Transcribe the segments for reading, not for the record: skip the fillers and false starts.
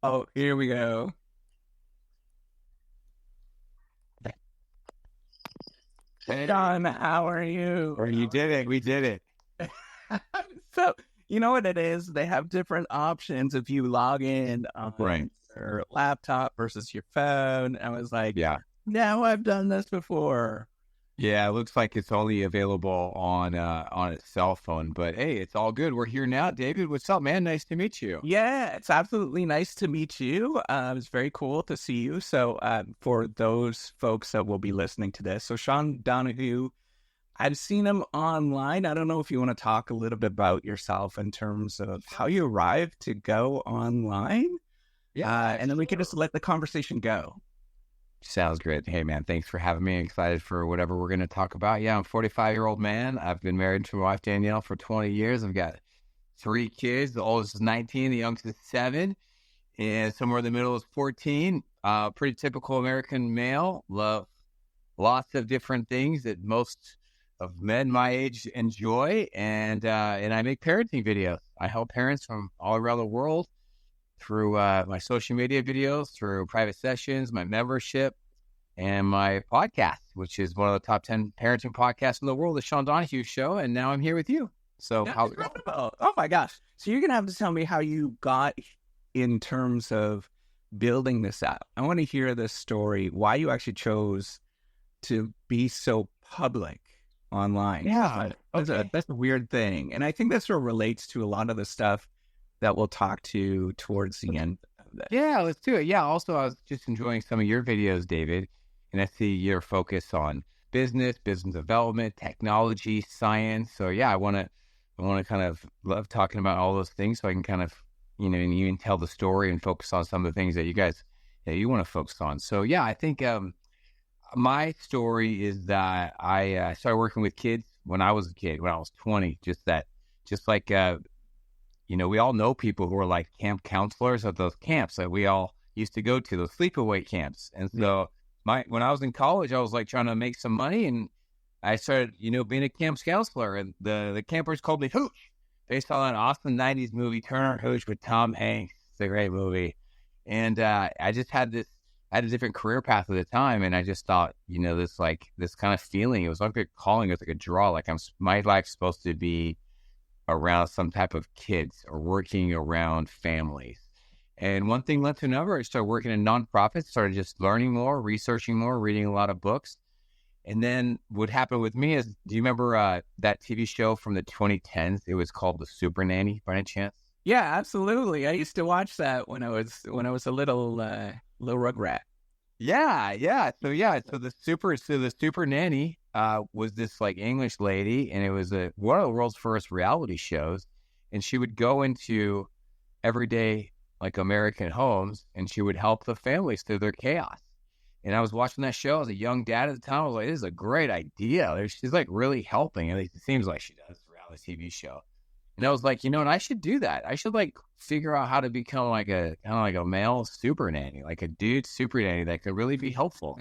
Oh, here we go. Hey, Sean, how are you? or you did it. We did it. So, you know what it is? They have different options if you log in Right. on your laptop versus your phone. I was like, Yeah. no, I've done this before. Yeah. It looks like it's only available on a cell phone, but hey, it's all good. We're here now. David, what's up, man? Nice to meet you. Yeah, it's absolutely nice to meet you. It's very cool to see you. So, for those folks that will be listening to this, so Sean Donohue, I've seen him online. I don't know if you want to talk a little bit about yourself in terms of how you arrived to go online, Yeah, and then we can sure. just let the conversation go. Sounds great. Hey, man, thanks for having me. Excited for whatever we're going to talk about. Yeah, I'm a 45-year-old man. I've been married to my wife, Danielle, for 20 years. I've got three kids. The oldest is 19, the youngest is 7, and somewhere in the middle is 14. Pretty typical American male. Love lots of different things that most of men my age enjoy, and I make parenting videos. I help parents from all around the world through my social media videos, through private sessions, my membership, and my podcast, which is one of the top 10 parenting podcasts in the world, the Sean Donohue Show. And now I'm here with you. So That's how's it going? incredible. Oh my gosh. So you're going to have to tell me how you got in terms of building this out. I want to hear this story, why you actually chose to be so public online. Yeah. Okay. That's a weird thing. And I think that sort of relates to a lot of the stuff that we'll talk to towards the end of this. Yeah, let's do it. Yeah. Also, I was just enjoying some of your videos, David, and I see your focus on business development, technology, science. So yeah, I want to kind of love talking about all those things, so I can kind of, and even tell the story and focus on some of the things that you want to focus on. So yeah, I think my story is that I started working with kids when I was a kid, when I was 20. Just like we all know people who are like camp counselors at those camps that we all used to go to, those sleepaway camps. And so when I was in college, I was like trying to make some money, and I started, being a camp counselor, and the campers called me Hooch, based on an awesome 90s movie, Turner Hooch, with Tom Hanks. It's a great movie. And I just had a different career path at the time. And I just thought, this kind of feeling, it was like a calling, it was like a draw. Like my life's supposed to be around some type of kids or working around families. And one thing led to another. I started working in nonprofits, started just learning more, researching more, reading a lot of books. And then what happened with me is, do you remember that TV show from the 2010s? It was called The Super Nanny, by any chance? Yeah, absolutely. I used to watch that when I was a little rugrat. So the super nanny was this like English lady, and it was one of the world's first reality shows. And she would go into everyday like American homes, and she would help the families through their chaos. And I was watching that show as a young dad at the time. I was like, this is a great idea. She's like really helping. At least it seems like she does throughout the TV show. And I was like, and I should do that. I should like figure out how to become like a kind of like a male super nanny, like a dude super nanny that could really be helpful.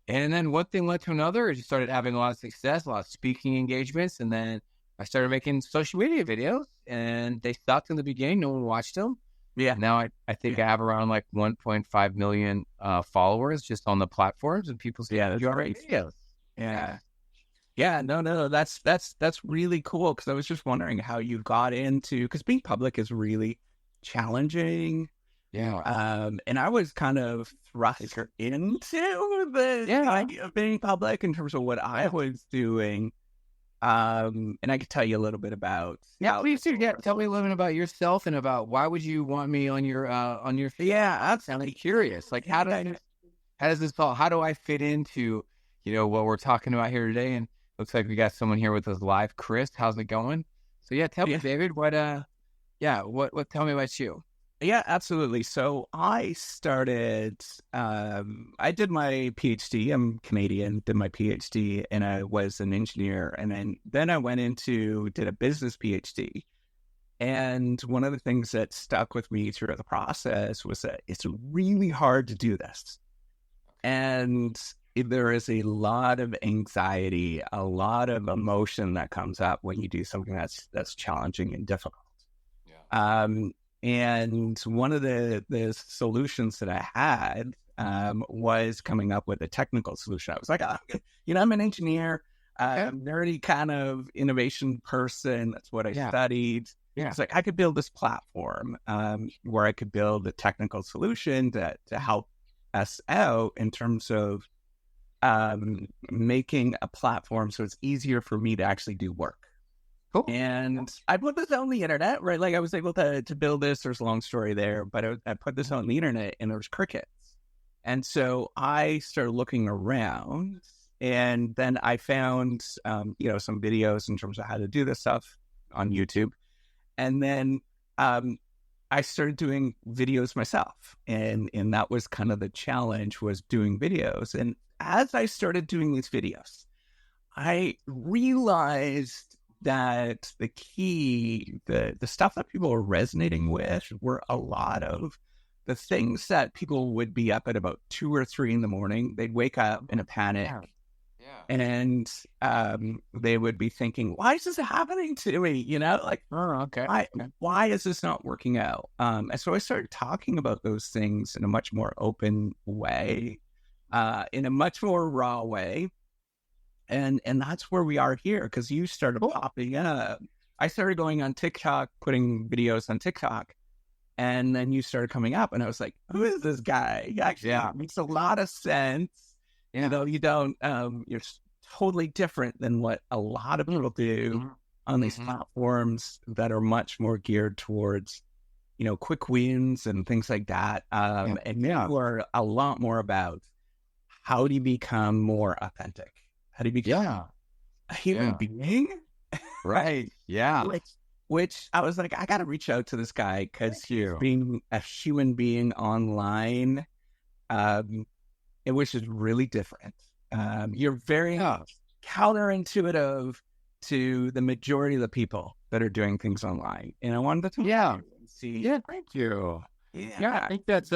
And then one thing led to another. I just started having a lot of success, a lot of speaking engagements. And then I started making social media videos, and they sucked in the beginning. No one watched them. Yeah. Now I think I have around like 1.5 million followers just on the platforms, and people say, That's great. videos. Yeah. Yeah, no, that's really cool, because I was just wondering how you got into, because being public is really challenging. Yeah. And I was kind of thrust into the idea of being public in terms of what I was doing. And I could tell you a little bit about. Yeah, please do. Yeah, tell me a little bit about yourself and about why would you want me on your Yeah, I'm sounding curious. Like how does this fall? How do I fit into, what we're talking about here today? And looks like we got someone here with us live. Chris, how's it going? So yeah, tell me, David, what tell me about you. Yeah, absolutely. So I started, I did my PhD. I'm Canadian, did my PhD, and I was an engineer. And then I went did a business PhD. And one of the things that stuck with me through the process was that it's really hard to do this. And there is a lot of anxiety, a lot of emotion that comes up when you do something that's challenging and difficult. Yeah. And one of the solutions that I had was coming up with a technical solution. I was like, I'm an engineer, nerdy kind of innovation person. That's what I studied. Yeah. It's like I could build this platform where I could build a technical solution to help us out in terms of making a platform so it's easier for me to actually do work. Cool. And I put this on the internet, right? Like I was able to build this. There's a long story there, but I put this on the internet and there was crickets. And so I started looking around, and then I found, some videos in terms of how to do this stuff on YouTube. And then I started doing videos myself. And that was kind of the challenge, was doing videos. And as I started doing these videos, I realized that the key, the stuff that people were resonating with were a lot of the things that people would be up at about 2 or 3 in the morning. They'd wake up in a panic. And they would be thinking, why is this happening to me? Why is this not working out? And so I started talking about those things in a much more open way, in a much more raw way. And that's where we are here, because you started popping up. I started going on TikTok, putting videos on TikTok, and then you started coming up, and I was like, who is this guy? Actually, it makes a lot of sense. Though you don't, you're totally different than what a lot of people do on these platforms that are much more geared towards, quick wins and things like that. And you are a lot more about how do you become more authentic? How do you become a human being? Right. Yeah. Which I was like, I got to reach out to this guy, because being a human being online, which is really different. You're very counterintuitive to the majority of the people that are doing things online. And I wanted to see. Yeah, thank you. Yeah. I think that's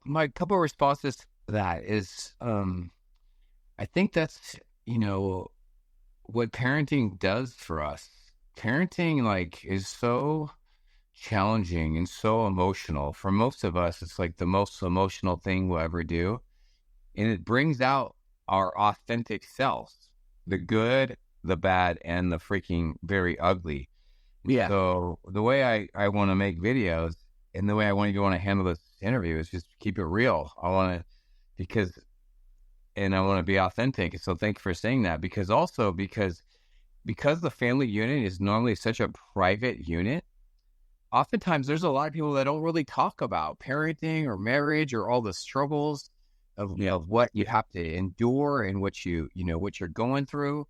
my couple of responses to that is I think that's what parenting does for us. Parenting is so challenging and so emotional. For most of us, it's like the most emotional thing we'll ever do. And it brings out our authentic selves, the good, the bad, and the freaking very ugly. Yeah. So the way I want to make videos, and the way I want to handle this interview, is just keep it real. I want to be authentic. So thank you for saying that, because the family unit is normally such a private unit. Oftentimes there's a lot of people that don't really talk about parenting or marriage or all the struggles of what you have to endure and what you're going through.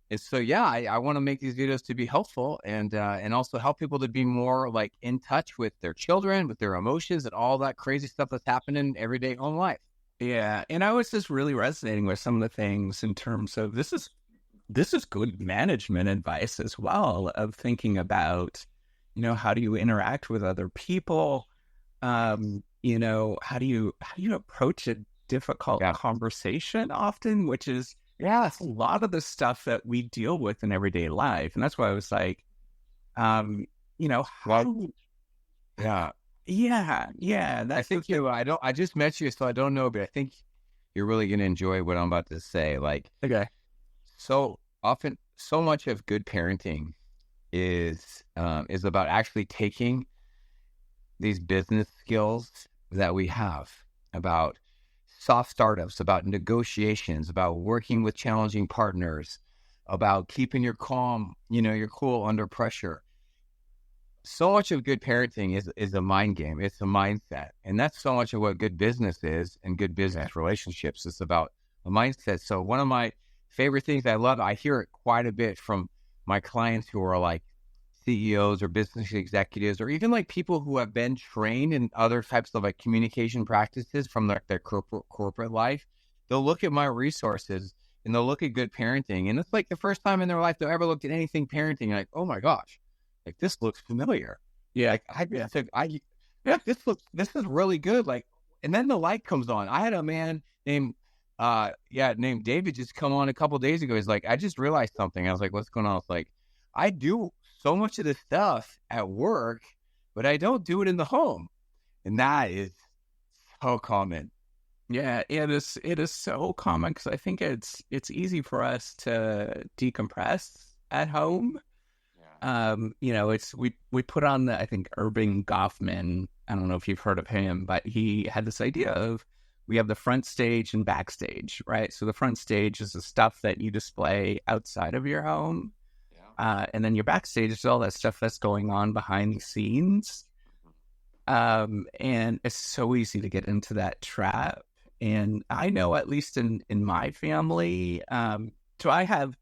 And so, I want to make these videos to be helpful and also help people to be more in touch with their children, with their emotions, and all that crazy stuff that's happening in everyday home life. Yeah. And I was just really resonating with some of the things in terms of this is good management advice as well, of thinking about, how do you interact with other people? How do you approach a difficult conversation often, which is a lot of the stuff that we deal with in everyday life. And that's why I was like, I think I just met you, so I don't know, but I think you're really going to enjoy what I'm about to say. So often, so much of good parenting is about actually taking these business skills that we have, about soft startups, about negotiations, about working with challenging partners, about keeping your calm, your cool under pressure. So much of good parenting is a mind game. It's a mindset. And that's so much of what good business is, and good business relationships is about a mindset. So one of my favorite things I love, I hear it quite a bit from my clients who are CEOs or business executives, or even people who have been trained in other types of communication practices from their corporate life. They'll look at my resources and they'll look at good parenting. And it's the first time in their life they'll ever looked at anything parenting. Oh my gosh, this looks familiar. Yeah. This is really good. And then the light comes on. I had a man named David just come on a couple of days ago. He's like, I just realized something. I was like, what's going on? It's I do so much of this stuff at work, but I don't do it in the home. And that is so common. Yeah, it is. It is so common because I think it's easy for us to decompress at home. It's we put on I think Irving Goffman. I don't know if you've heard of him, but he had this idea of we have the front stage and backstage, right? So the front stage is the stuff that you display outside of your home, and then your backstage is all that stuff that's going on behind the scenes. And it's so easy to get into that trap. And I know, at least in my family, so I have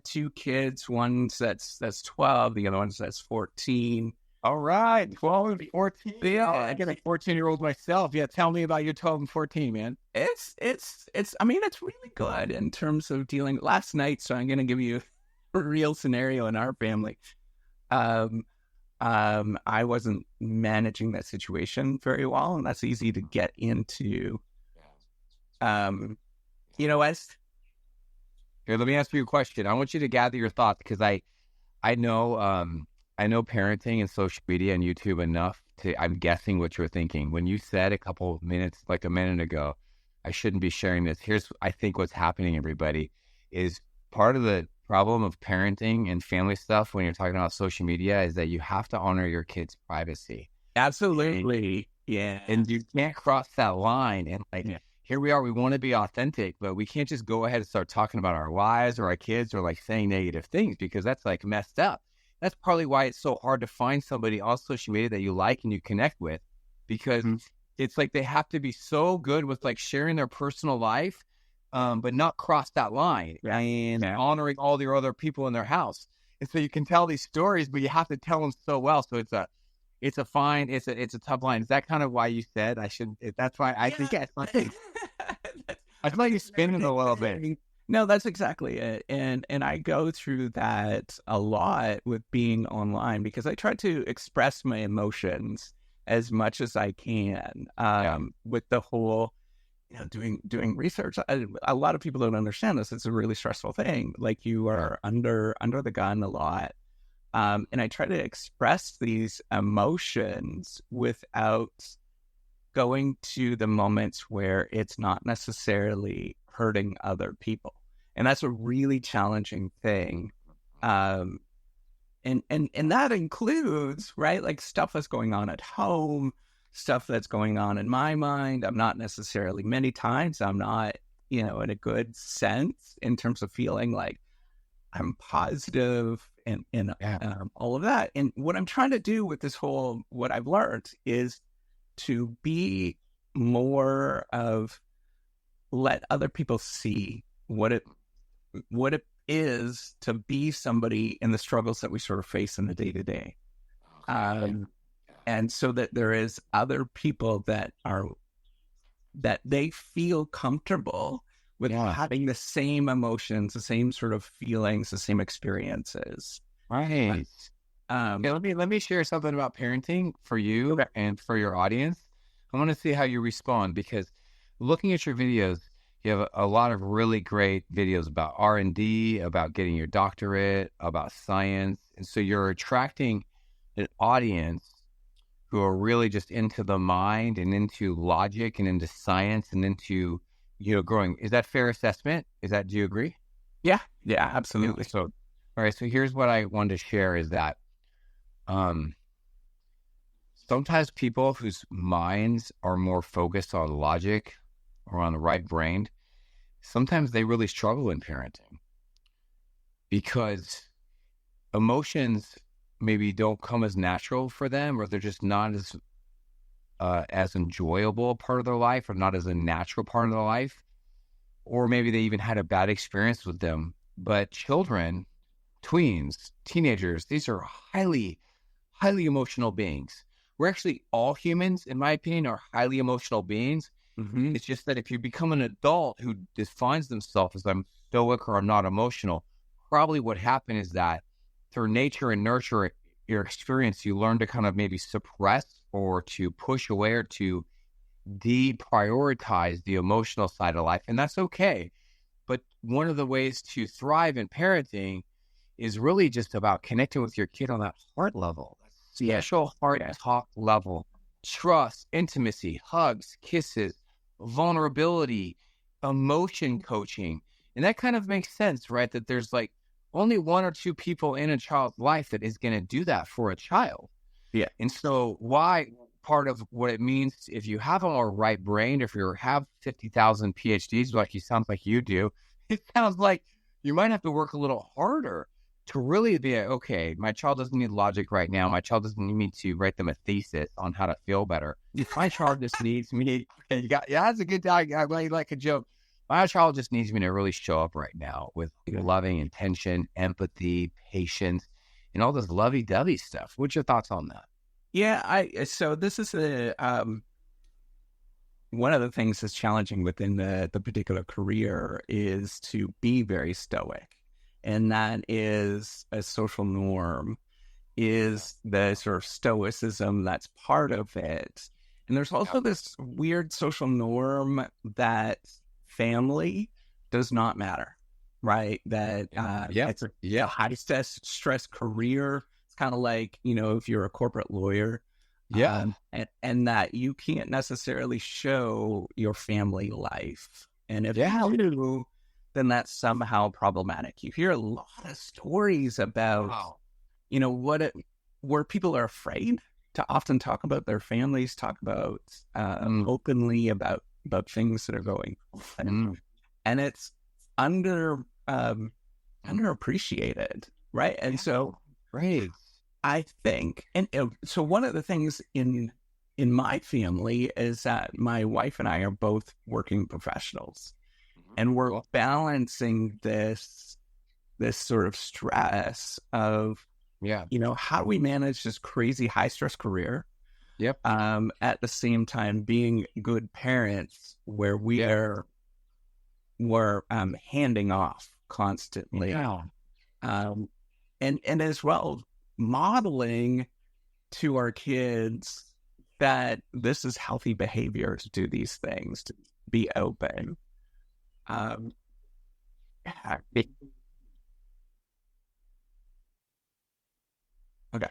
2 kids. One's that's 12, the other one's that's 14. All right, 12 and 14. Yeah, I get a 14-year-old myself. Yeah, tell me about your 12 and 14, man. It's I mean, it's really good in terms of dealing. Last night, so I'm going to give you a real scenario in our family. I wasn't managing that situation very well, and that's easy to get into. As Here, let me ask you a question. I want you to gather your thoughts because I know parenting and social media and YouTube enough I'm guessing what you're thinking. When you said a minute ago, I shouldn't be sharing this. I think what's happening, everybody, is part of the problem of parenting and family stuff when you're talking about social media is that you have to honor your kids' privacy. Absolutely. Yeah. And you can't cross that line. And here we are, we want to be authentic, but we can't just go ahead and start talking about our wives or our kids or saying negative things because that's messed up. That's probably why it's so hard to find somebody on social media that you like and you connect with, because it's they have to be so good with sharing their personal life, but not cross that line and honoring all the other people in their house. And so you can tell these stories, but you have to tell them so well. So it's a tough line. Is that kind of why you said I should? That's why I think I feel like you're spinning a little bit. No, that's exactly it. And I go through that a lot with being online because I try to express my emotions as much as I can. With the whole, doing research. A lot of people don't understand this. It's a really stressful thing. You are under the gun a lot. And I try to express these emotions without going to the moments where it's not necessarily hurting other people. And that's a really challenging thing. And that includes, right, stuff that's going on at home, stuff that's going on in my mind. I'm not necessarily, many times, I'm not, in a good sense in terms of feeling like I'm positive and all of that. And what I'm trying to do with this whole, what I've learned is to be more of let other people see what it is to be somebody in the struggles that we sort of face in the day-to-day. And so that there is other people that they feel comfortable with having the same emotions, the same sort of feelings, the same experiences. Right. Let me share something about parenting for you and for your audience. I want to see how you respond, because looking at your videos, you have a lot of really great videos about R&D, about getting your doctorate, about science. And so you're attracting an audience who are really just into the mind and into logic and into science and into, growing. Is that fair assessment? Do you agree? Yeah, absolutely. So, all right. So here's what I wanted to share is that sometimes people whose minds are more focused on logic or on the right brain, sometimes they really struggle in parenting because emotions maybe don't come as natural for them, or they're just not as enjoyable a part of their life, or not as a natural part of their life, or maybe they even had a bad experience with them. But children, tweens, teenagers, these are highly, highly emotional beings. We're actually, all humans, in my opinion, are highly emotional beings. Mm-hmm. It's just that if you become an adult who defines themselves as I'm stoic or I'm not emotional, probably what happened is that through nature and nurture, your experience, you learn to kind of maybe suppress or to push away or to deprioritize the emotional side of life. And that's okay. But one of the ways to thrive in parenting is really just about connecting with your kid on that heart level, special heart talk level, trust, intimacy, hugs, kisses, vulnerability, emotion coaching. And that kind of makes sense, right? That there's like only one or two people in a child's life that is going to do that for a child. Yeah. And so why part of what it means, if you have a more right brain, if you have 50,000 PhDs, like you sound like you do, it sounds like you might have to work a little harder to really be okay, my child doesn't need logic right now. My child doesn't need me to write them a thesis on how to feel better. My child just needs me. Okay, that's a good dog. I really like a joke. My child just needs me to really show up right now with loving intention, empathy, patience, and all this lovey-dovey stuff. What's your thoughts on that? Yeah, so this is one of the things that's challenging within the particular career is to be very stoic. And that is a social norm, is the sort of stoicism that's part of it. And there's also this weird social norm that family does not matter, right? That it's a high stress career. It's kind of like, if you're a corporate lawyer, and that you can't necessarily show your family life. And if you do, then that's somehow problematic. You hear a lot of stories about, where people are afraid to often talk about their families, talk about openly about things that are going on. And it's underappreciated, right? And so, I think, and so one of the things in my family is that my wife and I are both working professionals, and we're balancing this sort of stress of, how do we manage this crazy high stress career? At the same time, being good parents, where we're handing off constantly, and as well modeling to our kids that this is healthy behavior to do these things, to be open. Okay.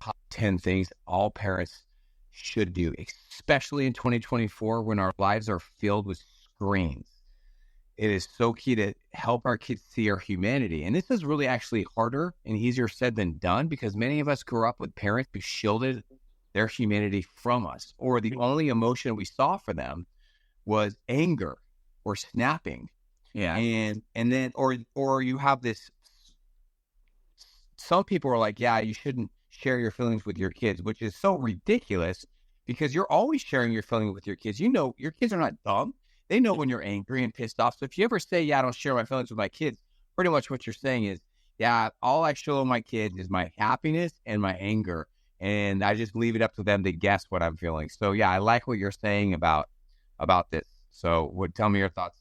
Top 10 things all parents should do, especially in 2024 when our lives are filled with screens. It is so key to help our kids see our humanity. And this is really actually harder and easier said than done, because many of us grew up with parents who shielded their humanity from us, or the only emotion we saw for them was anger or snapping. And then, or you have this, some people are like, you shouldn't share your feelings with your kids, which is so ridiculous, because you're always sharing your feelings with your kids. Your kids are not dumb. They know when you're angry and pissed off. So if you ever say, I don't share my feelings with my kids, pretty much what you're saying is, all I show my kids is my happiness and my anger. And I just leave it up to them to guess what I'm feeling. So I like what you're saying about this. So tell me your thoughts.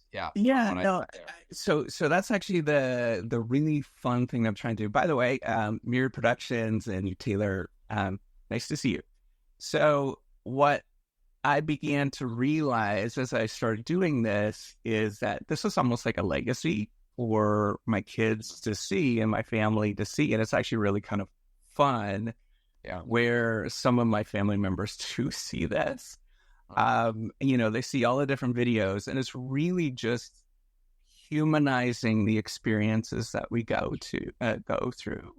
So that's actually the really fun thing I'm trying to do. By the way, Mirror Productions and Taylor, nice to see you. So what I began to realize as I started doing this is that this is almost like a legacy for my kids to see and my family to see. And it's actually really kind of fun where some of my family members do see this. They see all the different videos, and it's really just humanizing the experiences that we go through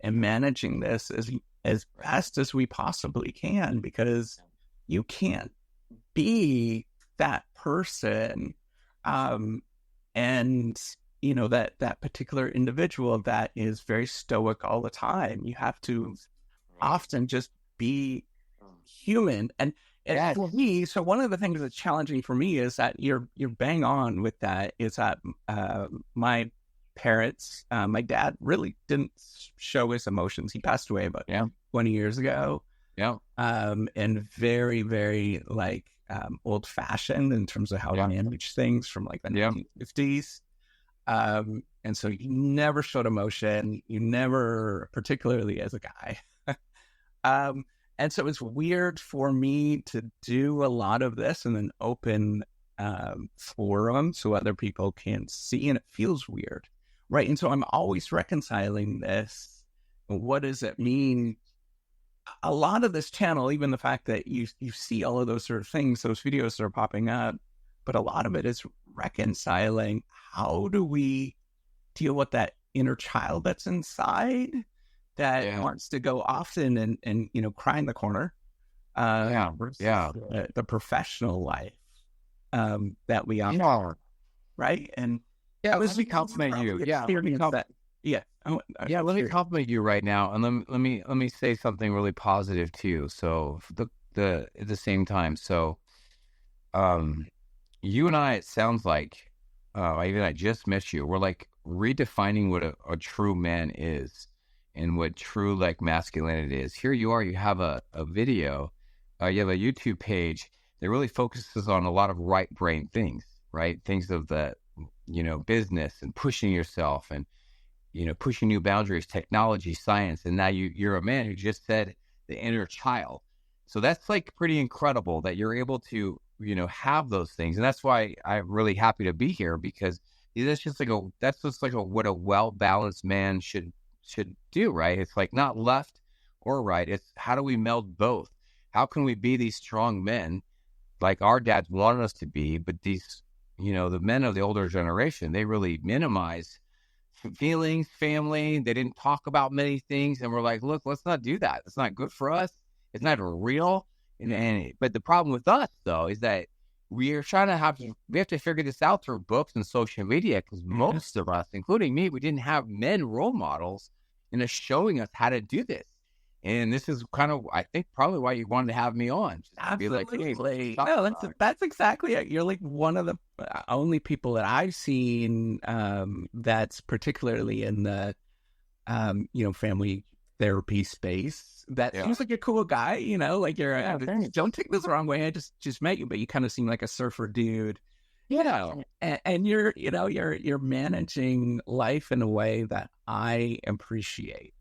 and managing this as best as we possibly can, because you can't be that person, and that particular individual that is very stoic all the time. You have to often just be human. And for me, so one of the things that's challenging for me is that you're bang on with that, is that my parents. My dad really didn't show his emotions. He passed away about 20 years ago. Yeah. And very, very like old fashioned in terms of how to manage things from like the 1950s. And so you never showed emotion. You never, particularly as a guy. And so it's weird for me to do a lot of this and then open forum so other people can see, and it feels weird, right? And so I'm always reconciling this. What does it mean? A lot of this channel, even the fact that you see all of those sort of things, those videos that are popping up, but a lot of it is reconciling. How do we deal with that inner child that's inside that wants to go often and cry in the corner? The professional life that we offer, right? And let me compliment you. Let me compliment you right now, and let me say something really positive too. So at the same time, so you and I, it sounds like I just met you. We're like redefining what a true man is and what true like masculinity is. Here you are. You have a video. You have a YouTube page that really focuses on a lot of right brain things, right? Things of the, business and pushing yourself and, pushing new boundaries, technology, science. And now you're a man who just said the inner child. So that's like pretty incredible that you're able to, have those things. And that's why I'm really happy to be here, because that's just like what a well-balanced man should do, right? It's like not left or right. It's how do we meld both? How can we be these strong men like our dads wanted us to be, but these, the men of the older generation, they really minimize feelings, family. They didn't talk about many things. And we're like, look, let's not do that. It's not good for us. It's not real. But the problem with us, though, is that we have to figure this out through books and social media, because most of us, including me, we didn't have men role models showing us how to do this. And this is kind of, I think, probably why you wanted to have me on. Absolutely. That's exactly it. You're like one of the only people that I've seen that's particularly in the, family therapy space that seems like a cool guy, like you're, don't take this the wrong way. I just met you, but you kind of seem like a surfer dude. And you're, you're managing life in a way that I appreciate.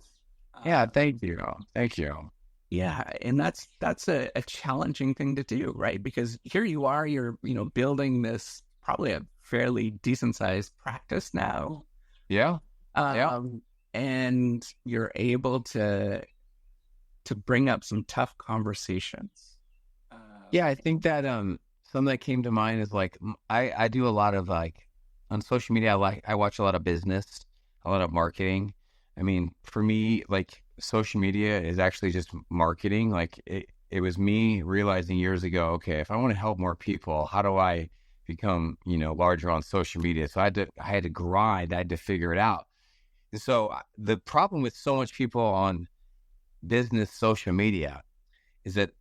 Thank you. Yeah, and that's a challenging thing to do, right? Because here you are, you're building this probably a fairly decent sized practice now. And you're able to bring up some tough conversations. I think that something that came to mind is like I do a lot of like on social media. I watch a lot of business, a lot of marketing. I mean, for me, like social media is actually just marketing. Like it was me realizing years ago, okay, if I want to help more people, how do I become, larger on social media? So I had to grind. I had to figure it out. And so the problem with so much people on business social media is that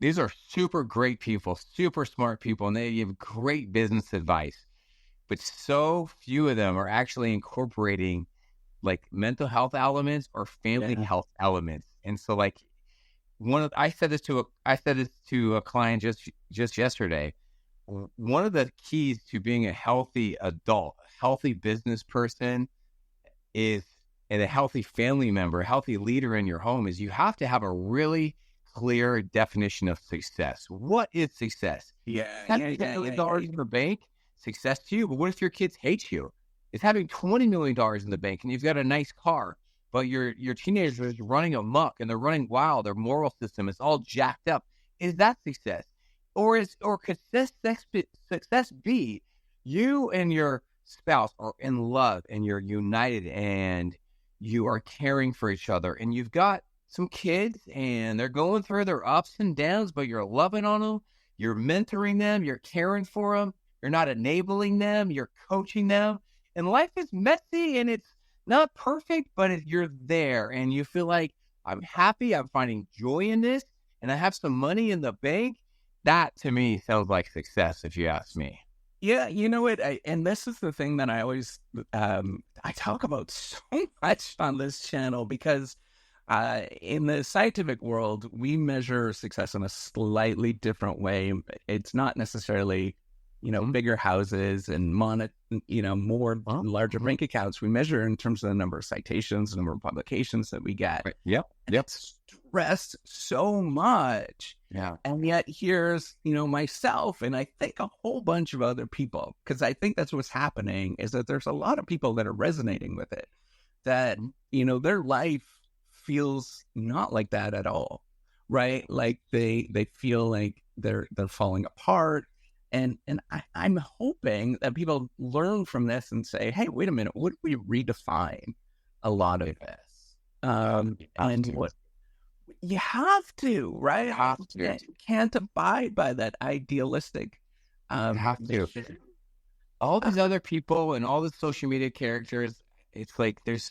these are super great people, super smart people, and they give great business advice. But so few of them are actually incorporating like mental health elements or family health elements. And so like I said this to a client just yesterday. One of the keys to being a healthy adult, healthy business person and a healthy family member, a healthy leader in your home is you have to have a really clear definition of success. What is success? $10 million in the bank, success to you. But what if your kids hate you? It's having $20 million in the bank and you've got a nice car, but your teenager is running amok and they're running wild. Their moral system is all jacked up. Is that success? Or could success be you and your spouse are in love and you're united and you are caring for each other and you've got some kids and they're going through their ups and downs, but you're loving on them, you're mentoring them, you're caring for them, you're not enabling them, you're coaching them. And life is messy and it's not perfect, but you're there and you feel like I'm happy, I'm finding joy in this, and I have some money in the bank. That to me sounds like success, if you ask me. Yeah, you know what? And this is the thing that I always I talk about so much on this channel because in the scientific world, we measure success in a slightly different way. It's not necessarily, bigger houses and more larger bank accounts. We measure in terms of the number of citations, the number of publications that we get. Right. Yep. And it's stressed so much. Yeah. And yet here's, myself and I think a whole bunch of other people, because I think that's what's happening is that there's a lot of people that are resonating with it, that, their life feels not like that at all, right? Like they feel like they're falling apart. And I'm hoping that people learn from this and say, hey, wait a minute, what if we redefine a lot of this? And what you have to, right? You have to. You can't abide by that idealistic. You have to. All these other people and all the social media characters, it's like there's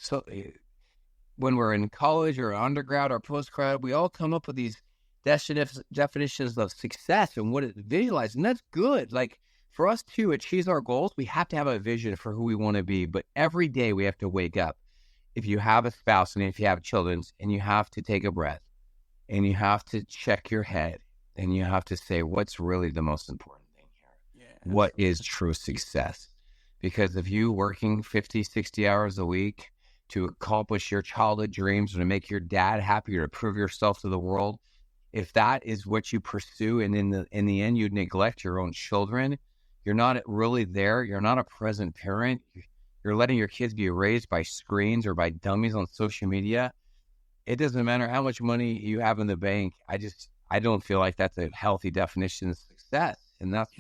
when we're in college or undergrad or postgrad, we all come up with these definitions of success and what it visualizes, and that's good. Like for us to achieve our goals, we have to have a vision for who we want to be. But every day we have to wake up. If you have a spouse and if you have children, and you have to take a breath, and you have to check your head, and you have to say, what's really the most important thing here? Yeah. What is true success? Because if you working 50, 60 hours a week to accomplish your childhood dreams or to make your dad happy or to prove yourself to the world, if that is what you pursue and in the end you neglect your own children, you're not really there. You're not a present parent. You're letting your kids be raised by screens or by dummies on social media. It doesn't matter how much money you have in the bank. I don't feel like that's a healthy definition of success. And that's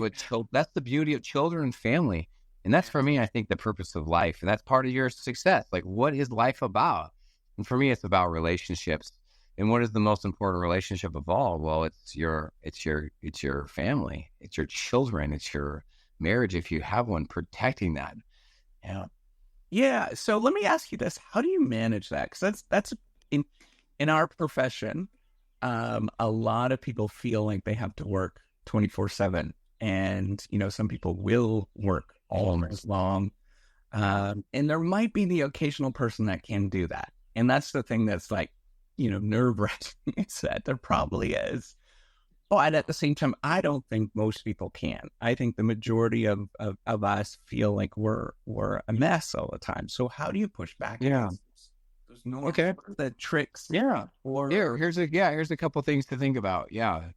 that's the beauty of children and family. And that's, for me, I think, the purpose of life. And that's part of your success. Like, what is life about? And for me, it's about relationships. And what is the most important relationship of all? Well, it's your family. It's your children. It's your marriage, if you have one, protecting that. Yeah. Yeah. So let me ask you this: how do you manage that? Because that's in our profession, a lot of people feel like they have to work 24/7, and some people will work all night long, and there might be the occasional person that can do that, and that's the thing that's like, nerve-wracking. Is that there probably is. But at the same time, I don't think most people can. I think the majority of us feel like we're a mess all the time. So how do you push back? Yeah. There's no the tricks. Yeah. Or here's a couple things to think about. Yeah.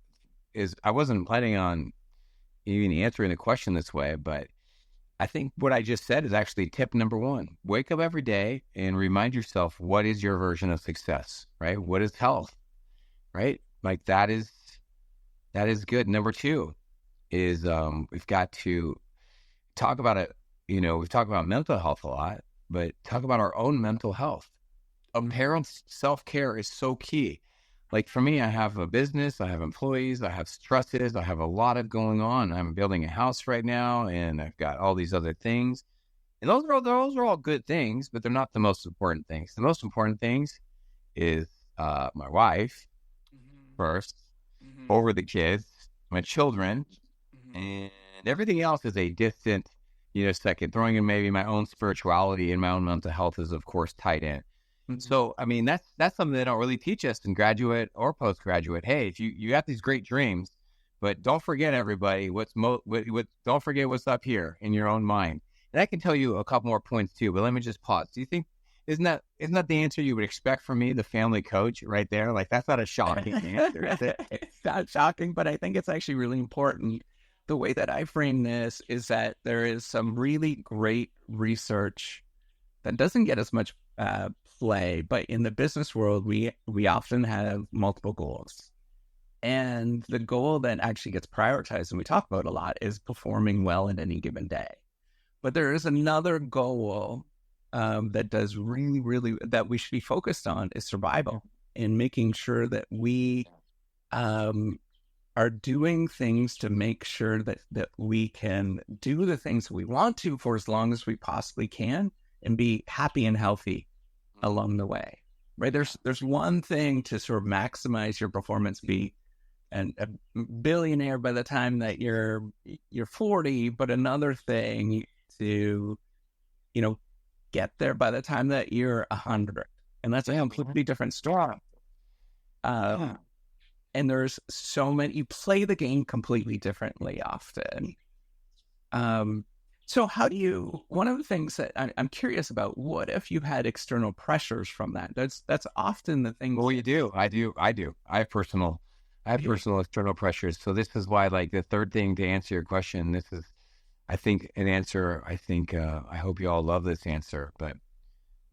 I wasn't planning on even answering the question this way, but I think what I just said is actually tip number one. Wake up every day and remind yourself, what is your version of success, right? What is health, right? Like that is good. Number two is we've got to talk about it. We've talked about mental health a lot, but talk about our own mental health. A parent's self-care is so key. Like for me, I have a business, I have employees, I have stresses, I have a lot of going on. I'm building a house right now, and I've got all these other things. And those are all good things, but they're not the most important things. The most important things is my wife first, over the kids, my children, and everything else is a distant, second. Throwing in maybe my own spirituality and my own mental health is, of course, tied in. So, I mean, that's something they don't really teach us in graduate or postgraduate. Hey, if you got these great dreams, but don't forget, everybody, don't forget what's up here in your own mind. And I can tell you a couple more points too, but let me just pause. Do you think, isn't that the answer you would expect from me, the family coach right there? Like, that's not a shocking answer, is it? It's not shocking, but I think it's actually really important. The way that I frame this is that there is some really great research that doesn't get as much play, but in the business world, we often have multiple goals. And the goal that actually gets prioritized and we talk about a lot is performing well in any given day. But there is another goal that does really, really, that we should be focused on is survival, and making sure that we are doing things to make sure that we can do the things that we want to for as long as we possibly can and be happy and healthy along the way, right? There's one thing to sort of maximize your performance, be a billionaire by the time that you're 40, but another thing to, get there by the time that you're 100. And that's a completely different story. And there's so many, you play the game completely differently often. So how do you, one of the things that I'm curious about, what if you had external pressures from that? That's often the thing. Well, you do. I do. I have personal external pressures. So this is why, like, the third thing to answer your question, this is, I think, an answer. I hope you all love this answer, but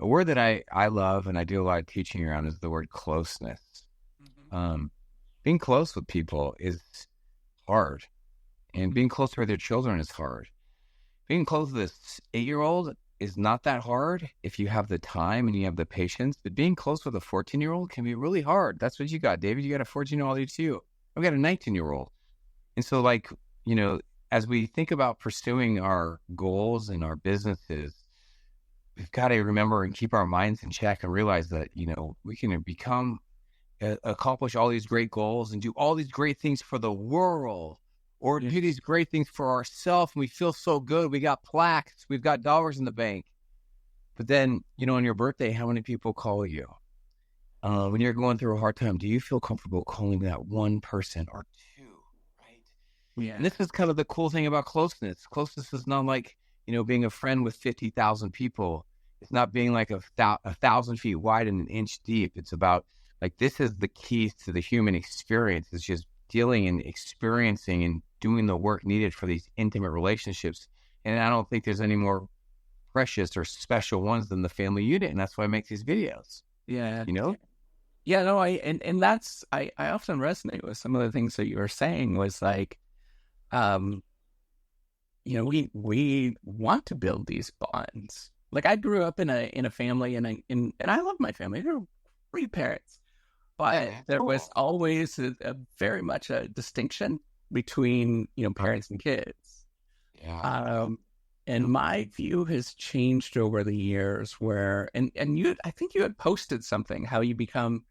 a word that I love and I do a lot of teaching around is the word closeness. Being close with people is hard, and being close with your children is hard. Being close with this 8-year-old is not that hard if you have the time and you have the patience, but being close with a 14-year-old can be really hard. That's what you got, David. You got a 14-year-old too. I've got a 19-year-old. And so, like, as we think about pursuing our goals and our businesses, we've got to remember and keep our minds in check and realize that, we can accomplish all these great goals and do all these great things for the world, or do these great things for ourselves. And we feel so good. We got plaques. We've got dollars in the bank. But then, on your birthday, how many people call you? When you're going through a hard time, do you feel comfortable calling that one person or two, right? Yeah. And this is kind of the cool thing about closeness. Closeness is not like, being a friend with 50,000 people. It's not being like a 1,000 feet wide and an inch deep. It's about, like, this is the keys to the human experience. It's just dealing and experiencing and doing the work needed for these intimate relationships. And I don't think there's any more precious or special ones than the family unit. And that's why I make these videos. Yeah. Yeah, no, I often resonate with some of the things that you were saying was like, we want to build these bonds. Like, I grew up in a family and I love my family. There were 3 parents. But there was always a very much a distinction between, parents and kids. Yeah. And my view has changed over the years where, and I think you had posted something, how you become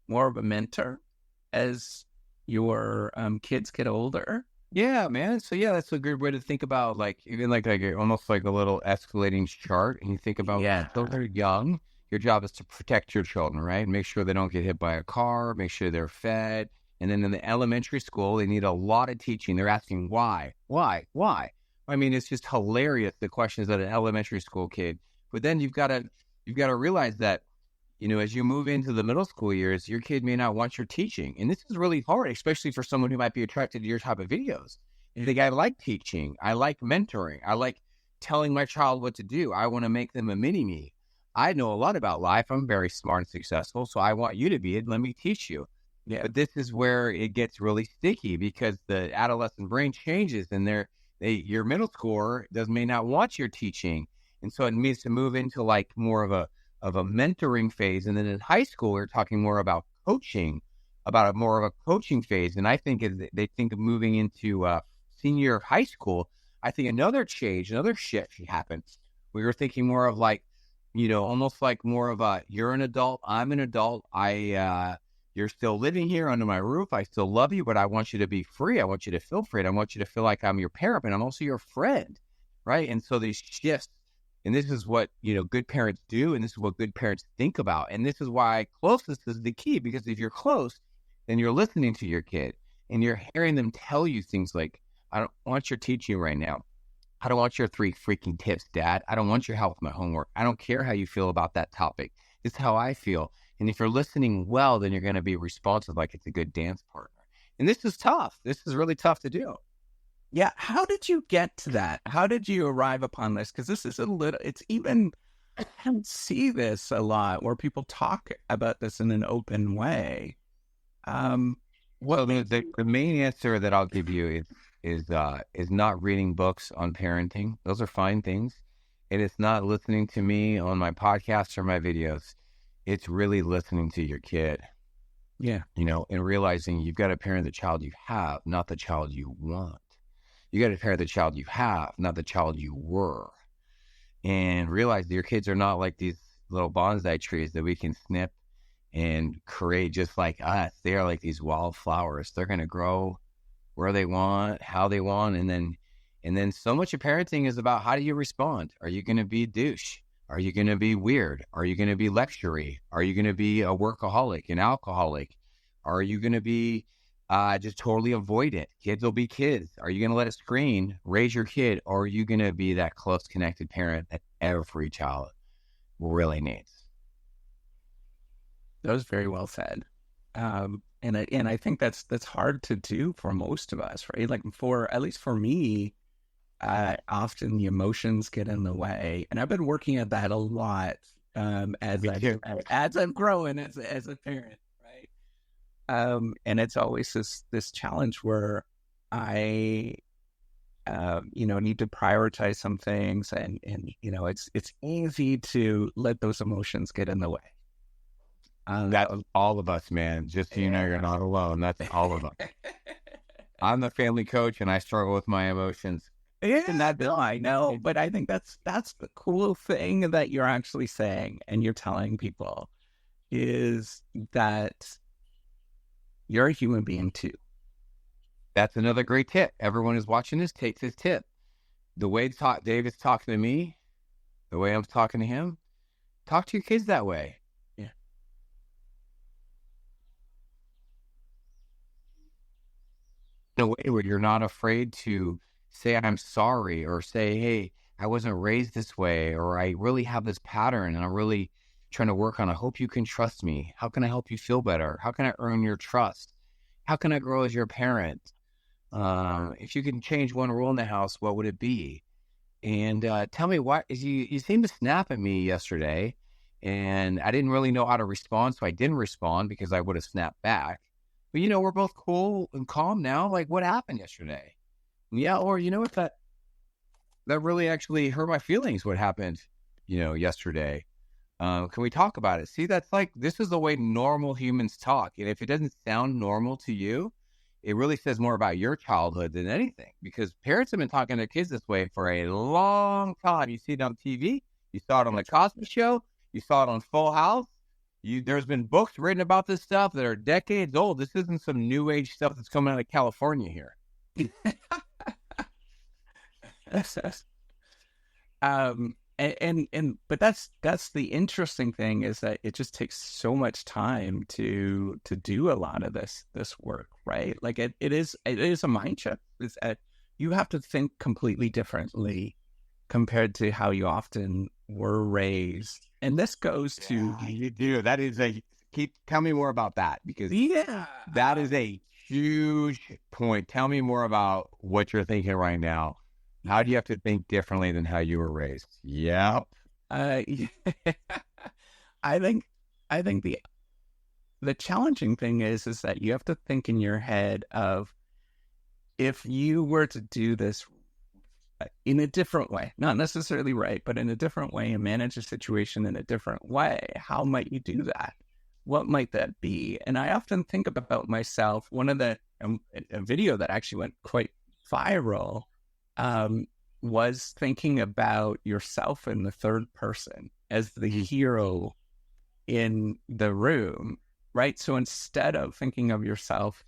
more of a mentor as your kids get older. Yeah, man. So yeah, that's a good way to think about, like, even like almost like a little escalating chart. And you think about, those are young. Your job is to protect your children, right? Make sure they don't get hit by a car, make sure they're fed. And then in the elementary school, they need a lot of teaching. They're asking why? I mean, it's just hilarious, the questions that an elementary school kid. But then you've got to realize that, as you move into the middle school years, your kid may not want your teaching. And this is really hard, especially for someone who might be attracted to your type of videos. You think, I like teaching. I like mentoring. I like telling my child what to do. I want to make them a mini-me. I know a lot about life. I'm very smart and successful, so I want you to be it. Let me teach you. Yeah. But this is where it gets really sticky, because the adolescent brain changes, and your middle schooler may not want your teaching. And so it needs to move into like more of a mentoring phase. And then in high school, we're talking more about coaching, more of a coaching phase. And I think as they think of moving into senior high school, I think another shift happens. We were thinking more of like, almost like more of a, you're an adult, I'm an adult. You're still living here under my roof. I still love you, but I want you to be free. I want you to feel free. I want you to feel like I'm your parent, but I'm also your friend, right? And so these shifts, and this is what, good parents do, and this is what good parents think about. And this is why closeness is the key, because if you're close, then you're listening to your kid, and you're hearing them tell you things like, I don't want your teaching right now. I don't want your 3 freaking tips, Dad. I don't want your help with my homework. I don't care how you feel about that topic. It's how I feel. And if you're listening well, then you're going to be responsive like it's a good dance partner. And this is tough. This is really tough to do. Yeah. How did you get to that? How did you arrive upon this? Because this is I don't see this a lot where people talk about this in an open way. Well, the main answer that I'll give you is not reading books on parenting. Those are fine things. And it's not listening to me on my podcasts or my videos. It's really listening to your kid. Yeah. And realizing you've got to parent the child you have, not the child you want. You got to parent the child you have, not the child you were. And realize that your kids are not like these little bonsai trees that we can snip and create just like us. They are like these wildflowers. They're going to grow where they want, how they want. And then so much of parenting is about how do you respond? Are you going to be a douche? Are you going to be weird? Are you going to be lectury? Are you going to be a workaholic, an alcoholic? Are you going to be just totally avoidant? Kids will be kids. Are you going to let it screen, raise your kid? Or are you going to be that close connected parent that every child really needs? That was very well said. And I think that's hard to do for most of us, right? Like at least for me, often the emotions get in the way, and I've been working at that a lot as I'm growing as a parent, right? And it's always this challenge where I need to prioritize some things, and it's easy to let those emotions get in the way. That's all of us, man. Just so you know, you're not alone. That's all of us. I'm the family coach, and I struggle with my emotions. Yeah, I know, but I think that's the cool thing that you're actually saying, and you're telling people, is that you're a human being too. That's another great tip. Everyone who's watching this takes this tip. The way David's talking to me, the way I'm talking to him, talk to your kids that way. In a way where you're not afraid to say, I'm sorry, or say, hey, I wasn't raised this way, or I really have this pattern and I'm really trying to work on it. I hope you can trust me. How can I help you feel better? How can I earn your trust? How can I grow as your parent? If you can change one rule in the house, what would it be? And tell me why. You seemed to snap at me yesterday, and I didn't really know how to respond, so I didn't respond because I would have snapped back. But, we're both cool and calm now. Like, what happened yesterday? Yeah, or what, that really actually hurt my feelings, what happened, yesterday. Can we talk about it? See, that's like, this is the way normal humans talk. And if it doesn't sound normal to you, it really says more about your childhood than anything, because parents have been talking to their kids this way for a long time. You see it on TV. You saw it on The Cosby Show. You saw it on Full House. There's been books written about this stuff that are decades old. This isn't some new age stuff that's coming out of California here. But that's the interesting thing, is that it just takes so much time to do a lot of this work, right? Like it is a mind shift. You have to think completely differently compared to how you often were raised. And this goes to you do. That is tell me more about that, because that is a huge point. Tell me more about what you're thinking right now. How do you have to think differently than how you were raised? Yep. I think the challenging thing is that you have to think in your head of, if you were to do this in a different way, not necessarily right, but in a different way, and manage a situation in a different way, how might you do that? What might that be? And I often think about myself. One of a video that actually went quite viral was thinking about yourself in the third person as the hero in the room, right? So instead of thinking of yourself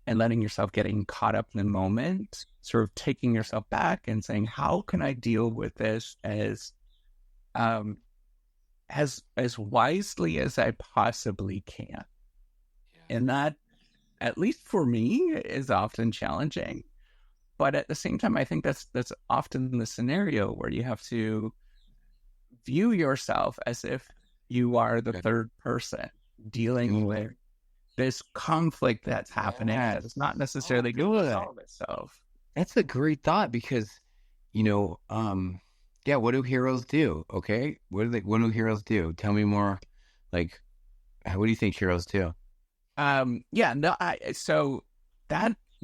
and letting yourself getting caught up in the moment, sort of taking yourself back and saying, how can I deal with this as wisely as I possibly can? Yeah. And that, at least for me, is often challenging. But at the same time, I think that's often the scenario where you have to view yourself as if you are the third person dealing with this conflict that's happening. It's not necessarily going to solve itself. That's a great thought, because, what do heroes do? Okay. What do heroes do? Tell me more. Like, what do you think heroes do? So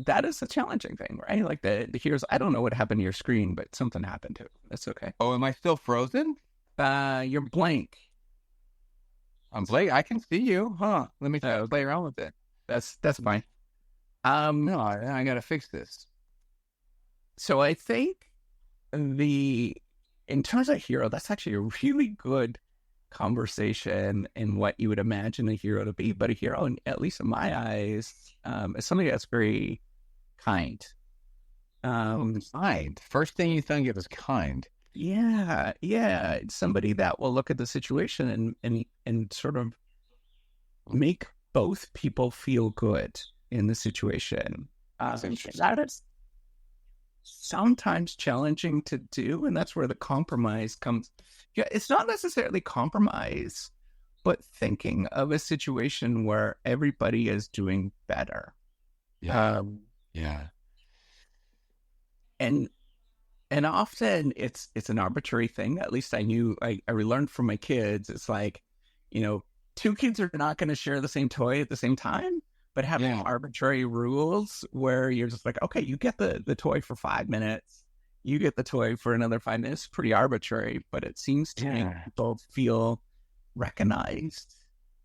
that is a challenging thing, right? Like the heroes, I don't know what happened to your screen, but something happened to it. That's okay. Oh, am I still frozen? You're blank. I'm blank. I can see you, huh? Let me play around with it. That's fine. No, I got to fix this. So I think in terms of hero, that's actually a really good conversation and what you would imagine a hero to be. But a hero, at least in my eyes, is somebody that's very kind. Kind. First thing you think of is kind. Yeah. It's somebody that will look at the situation and sort of make both people feel good in the situation. That is sometimes challenging to do, and that's where the compromise comes. Yeah, it's not necessarily compromise, but thinking of a situation where everybody is doing better. Yeah. And often it's an arbitrary thing. At least I learned from my kids. It's like, two kids are not going to share the same toy at the same time, but having arbitrary rules where you're just like, okay, you get the toy for 5 minutes, you get the toy for another 5 minutes. Pretty arbitrary, but it seems to make people feel recognized.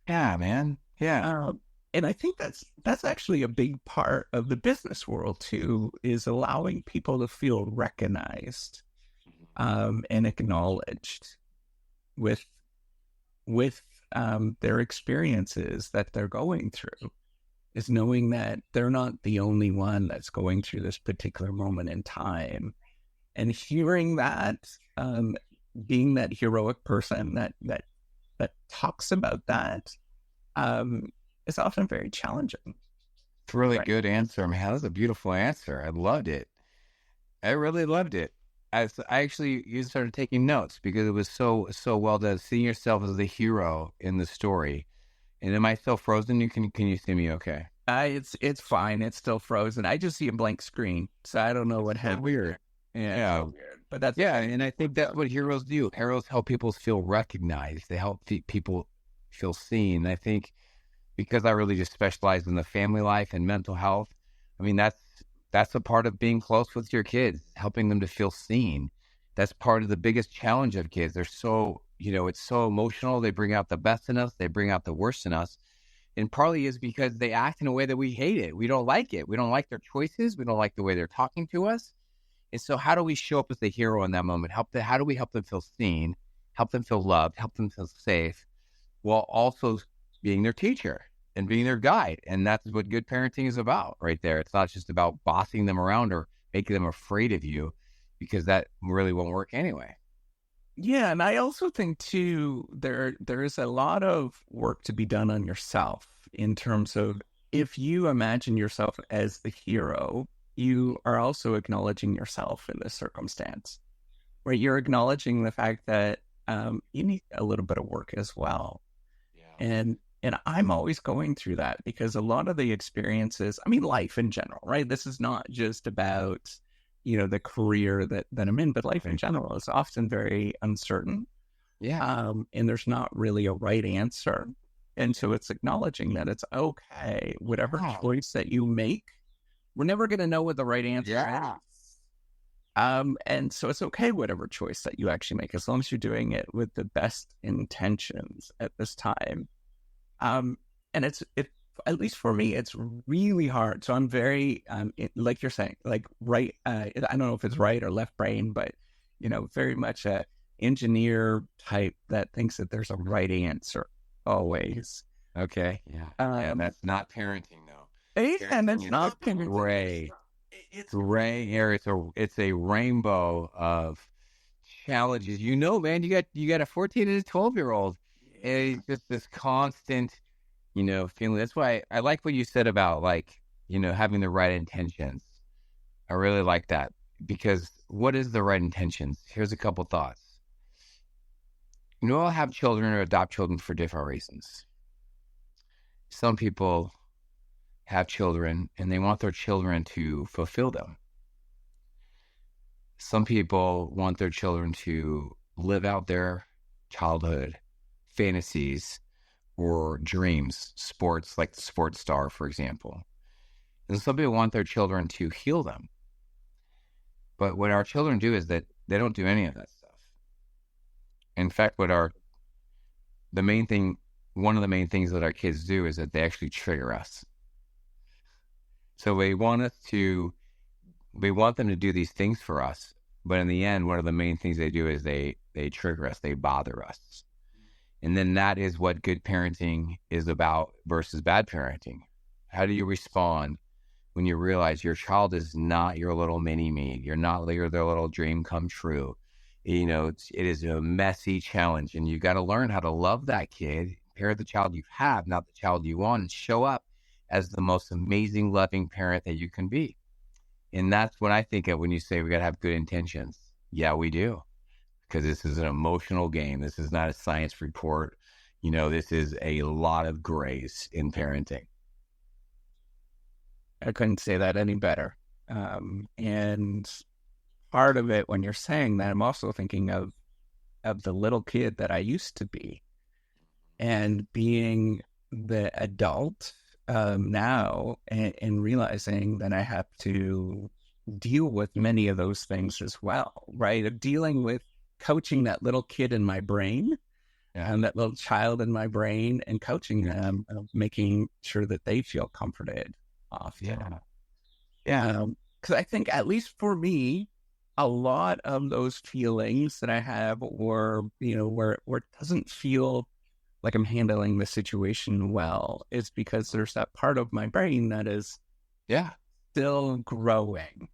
Yeah, man. Yeah. And I think that's actually a big part of the business world too, is allowing people to feel recognized and acknowledged with their experiences that they're going through, is knowing that they're not the only one that's going through this particular moment in time. And hearing that, being that heroic person that talks about that, is often very challenging. It's a really good answer, man. That was a beautiful answer. I loved it. I really loved it. You started taking notes because it was so well done. Seeing yourself as the hero in the story. And am I still frozen? Can you see me okay? It's fine. It's still frozen. I just see a blank screen, so I don't know what happened. Weird. Yeah. Weird. But that's and I think that's what heroes do. Heroes help people feel recognized. They help people feel seen. I think because I really just specialize in the family life and mental health. I mean, that's a part of being close with your kids, helping them to feel seen. That's part of the biggest challenge of kids. They're so, it's so emotional. They bring out the best in us. They bring out the worst in us. And partly is because they act in a way that we hate it. We don't like it. We don't like their choices. We don't like the way they're talking to us. And so how do we show up as the hero in that moment? How do we help them feel seen, help them feel loved, help them feel safe, while also being their teacher and being their guide? And that's what good parenting is about right there. It's not just about bossing them around or making them afraid of you, because that really won't work anyway. Yeah, and I also think too, there is a lot of work to be done on yourself in terms of, if you imagine yourself as the hero, you are also acknowledging yourself in this circumstance, right? You're acknowledging the fact that you need a little bit of work as well. Yeah. And I'm always going through that, because a lot of the experiences, life in general, right? This is not just about, the career that I'm in, but life in general is often very uncertain. Yeah. And there's not really a right answer. And so it's acknowledging that it's okay, whatever choice that you make, we're never going to know what the right answer is. And so it's okay, whatever choice that you actually make, as long as you're doing it with the best intentions at this time. And at least for me, it's really hard. So I'm very, like you're saying, like right. I don't know if it's right or left brain, but, very much a engineer type that thinks that there's a right answer always. Okay. Yeah. And that's not parenting though. And it's not gray. It's gray area. It's a rainbow of challenges. Man, you got a 14 and a 12-year-old. It's just this constant, feeling. That's why I like what you said about, like, having the right intentions. I really like that, because what is the right intentions? Here's a couple thoughts. I'll have children or adopt children for different reasons. Some people have children and they want their children to fulfill them. Some people want their children to live out their childhood fantasies or dreams, sports, like the sports star, for example. And some people want their children to heal them. But what our children do is that they don't do any of that stuff. In fact, one of the main things that our kids do is that they actually trigger us. So we want them to do these things for us, but in the end, one of the main things they do is they trigger us, they bother us. And then that is what good parenting is about versus bad parenting. How do you respond when you realize your child is not your little mini-me? You're not their little dream come true. It is a messy challenge, and you got to learn how to love that kid, parent the child you have, not the child you want, and show up as the most amazing, loving parent that you can be. And that's what I think of when you say we got to have good intentions. Yeah, we do. Because this is an emotional game. This is not a science report. This is a lot of grace in parenting. I couldn't say that any better. And part of it, when you're saying that, I'm also thinking of the little kid that I used to be, and being the adult now, and realizing that I have to deal with many of those things as well, right? Of dealing with coaching that little kid in my brain, and that little child in my brain, and coaching them, making sure that they feel comforted often. Yeah. Because I think, at least for me, a lot of those feelings that I have, or, where it doesn't feel like I'm handling the situation well, is because there's that part of my brain that is still growing.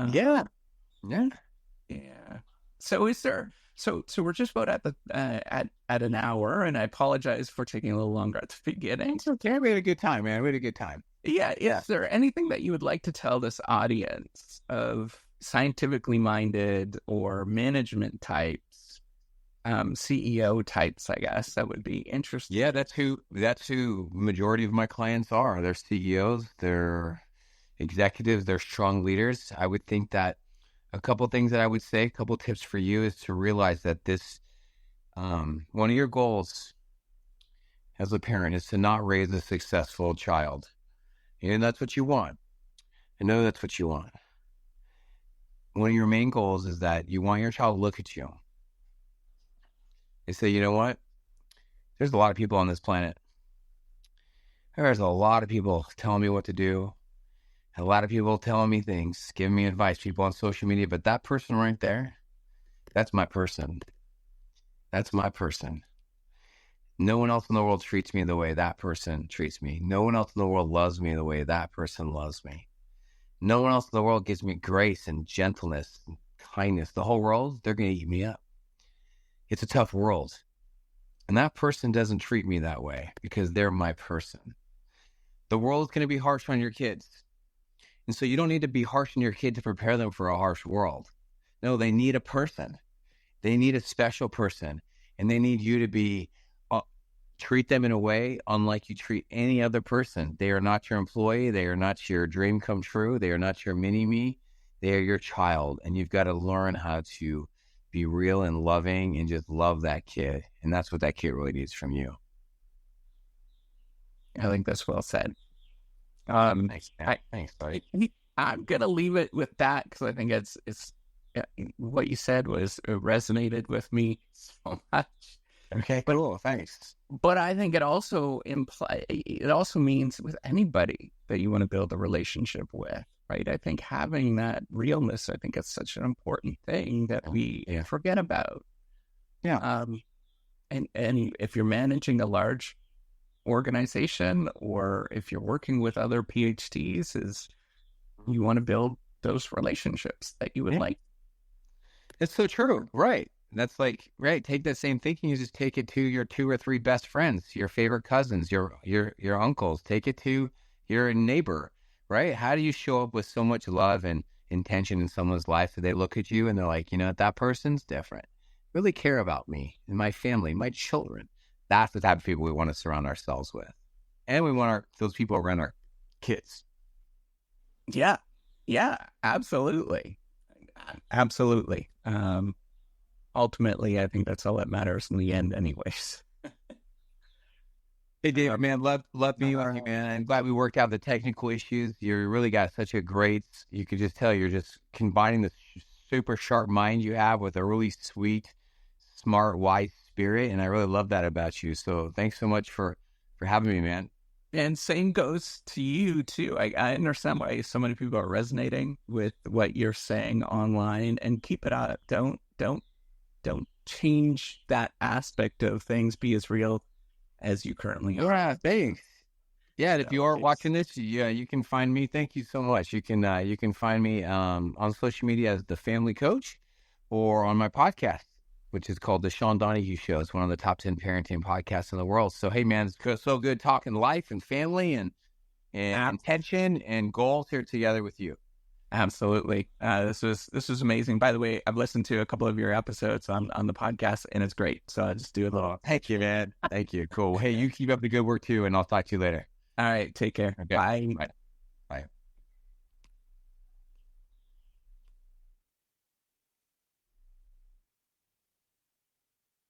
Yeah. So is there? So we're just about at the at an hour, and I apologize for taking a little longer at the beginning. It's okay. We had a good time, man. We had a good time. Yeah. Is there anything that you would like to tell this audience of scientifically minded or management types, CEO types, I guess, that would be interesting? Yeah, that's who majority of my clients are. They're CEOs, they're executives, they're strong leaders. I would think that a couple things that I would say, a couple tips for you, is to realize that this, one of your goals as a parent is to not raise a successful child. And that's what you want. I know that's what you want. One of your main goals is that you want your child to look at you and say, you know what? There's a lot of people on this planet. There's a lot of people telling me what to do. A lot of people telling me things, giving me advice, people on social media. But that person right there, that's my person. That's my person. No one else in the world treats me the way that person treats me. No one else in the world loves me the way that person loves me. No one else in the world gives me grace and gentleness and kindness. The whole world, they're going to eat me up. It's a tough world. And that person doesn't treat me that way because they're my person. The world is going to be harsh on your kids. And so you don't need to be harsh on your kid to prepare them for a harsh world. No, they need a person. They need a special person. And they need you to treat them in a way unlike you treat any other person. They are not your employee. They are not your dream come true. They are not your mini-me. They are your child. And you've got to learn how to be real and loving and just love that kid. And that's what that kid really needs from you. I think that's well said. Thanks, buddy. I'm going to leave it with that because I think it's what you said resonated with me so much. Okay, cool. Thanks. But I think it also means with anybody that you want to build a relationship with, right? I think having that realness, I think it's such an important thing that we forget about. Yeah. And if you're managing a large organization, or if you're working with other PhDs, is you want to build those relationships that you would like. It's so true. Right. That's take that same thinking, you just take it to your 2 or 3 best friends, your favorite cousins, your uncles, take it to your neighbor, right? How do you show up with so much love and intention in someone's life that they look at you and they're like, that person's different, really care about me and my family, my children. That's the type of people we want to surround ourselves with. And we want those people around our kids. Yeah, absolutely. Ultimately, I think that's all that matters in the end anyways. Hey, David, man, love meeting with you, man. I'm glad we worked out the technical issues. You really got such a great, you could just tell you're just combining this super sharp mind you have with a really sweet, smart, wise spirit. And I really love that about you. So thanks so much for having me, man. And same goes to you too. I understand why so many people are resonating with what you're saying online, and keep it up. Don't change that aspect of things, be as real as you currently are. Yeah, thanks. Yeah, and if you are it's- watching this, yeah, you can find me. Thank you so much. You can find me on social media as the Family Coach, or on my podcast, which is called the Sean Donohue Show. It's one of the top 10 parenting podcasts in the world. So hey, man, it's so good talking life and family and intention and goals here together with you. Absolutely. This was amazing. By the way, I've listened to a couple of your episodes on the podcast, and it's great. So I just do a little. Thank you, man. Thank you. Cool. Hey, you keep up the good work too, and I'll talk to you later. All right. Take care. Okay. Bye. Bye.